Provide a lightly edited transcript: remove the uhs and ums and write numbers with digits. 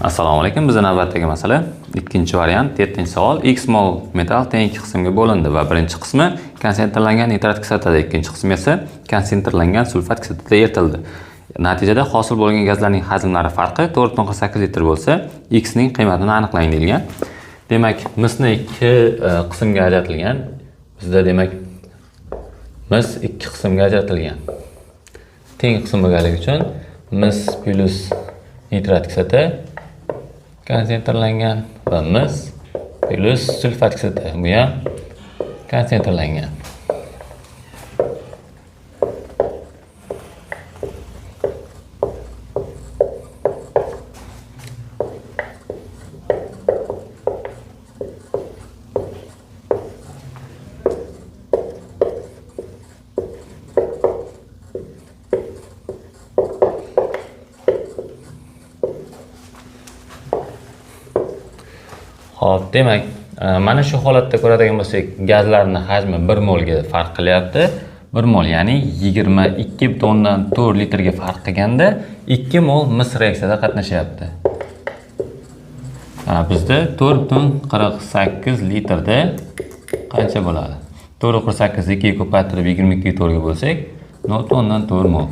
Assalomu alaykum. Bizning navbatdagi masala ikkinchi variant, 7-chi savol. X mol metall teng ikki qismga bo'lindi va birinchi qismi konsentrlangan nitrat kislotada, ikkinchi qismi esa konsentrlangan sulfat kislotada eritildi. Natijada hosil bo'lgan gazlarning hajmlari farqi 4.8 litr bo'lsa, X ning qiymatini aniqlang deyilgan. Demak, misni ikki qismga ajratilgan. Bizda demak mis ikki qismga ajratilgan. Teng qism bo'lganligi uchun mis plus nitrat kislota konsentrlangan va mis plus sulfat kislota bu ham konsentrlangan. Xo'p, demak, mana shu holatda ko'radigan bo'lsak, gazlarning hajmi 1 molga farq qilyapti. 1 mol, ya'ni 22.4 litrga farq qilganda 2 mol mis reaksiyada qatnashyapti. Bizda 4.48 litrda qancha bo'ladi? 4.48 2 ga ko'paytirib 22 4 ga bo'lsak, 0.4 mol.